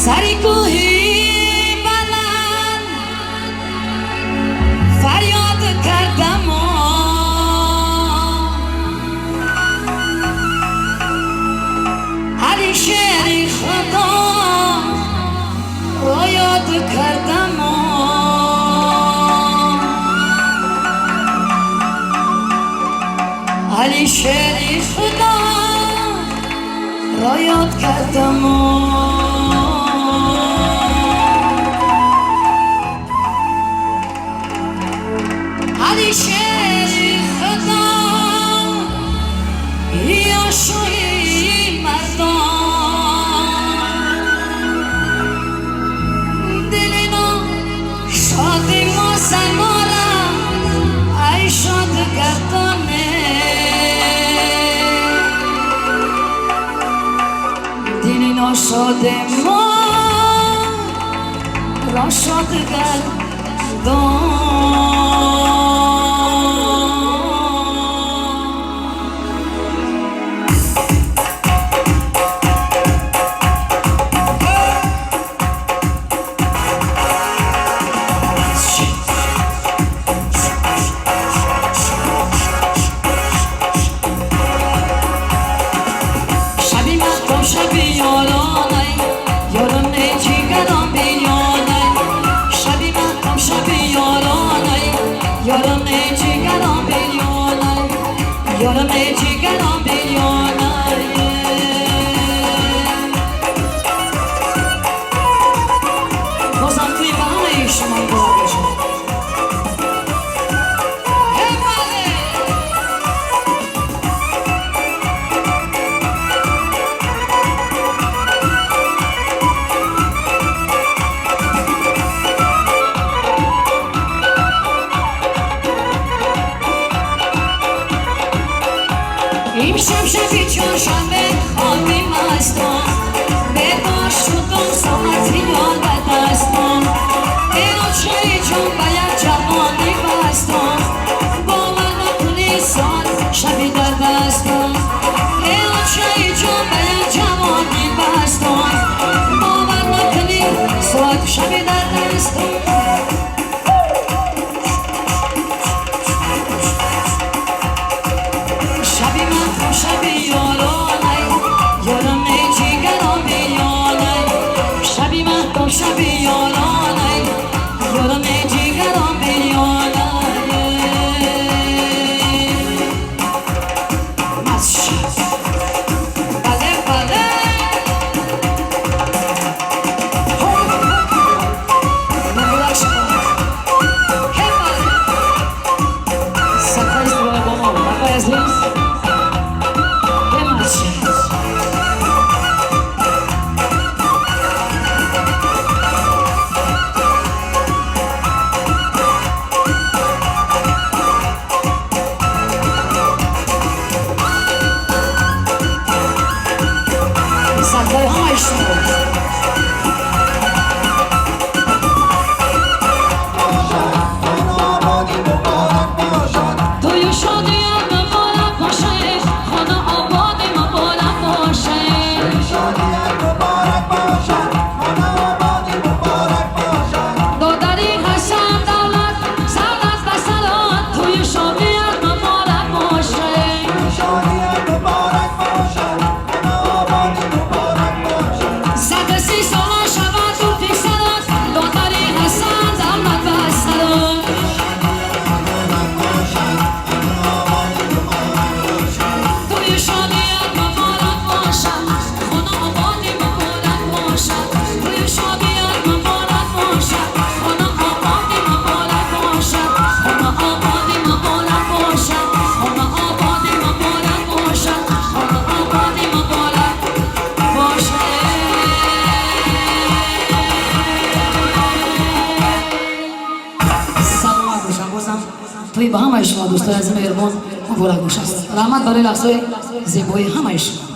سری کوهی بلند فریاد کردم علی شعری خدا را یاد کردم علی شعری خدا را یاد کردم علی شعری خدا یا شوی مردان دلنا شادی ما سنارا ای شاد گردانه دلنا شاد ما را شاد گردان شبی یارانه یارم جیگرم بیانه شبی مکم شبی یارانه یارم جیگرم بیانه یارم جیگرم بیانه بازم توی بهانه شما باشم امشب شبی چهارشنبه خوابی مستم بیدار شدم ساعتی یاد دستم اینو چایی جون باید جوانی بستم باور نکنی سال شبی در بستم اینو چایی جون باید جوانی بستم باور نکنی سال شبی در بستم شبی یارانه یارم جیگرم بیانه شبی مهدم شبی یارانه یارم جیگرم بیانه بله بله نبودک شما سکایز دوله با ما نبای از لیز سرکای همه اشتباه توی شادیت مبارک باشه خانه آباد مبارک باشه توی شادیت مبارک باشه خانه آباد مبارک باشه دادری حسن دولت سلط و سلات توی شادیت مبارک باشه توی شادیت مبارک باشه خانه آباد مبارک باشه 130 ساله شود تو پیکسلات دادری حسن دولت و سلات توی شادیت مبارک باشد خانه آباد مبارک باشد توی شادیت مبارک باشد خانه آباد مبارک باشد خانه آباد مبارک باشد خانه آباد مبارک باشد خانه آباد مبارک باشد سلامت باشم بازم توی به همه شما دوستان از مهربان مبارک باشد رحمت برای لحظه زیبایی همه شما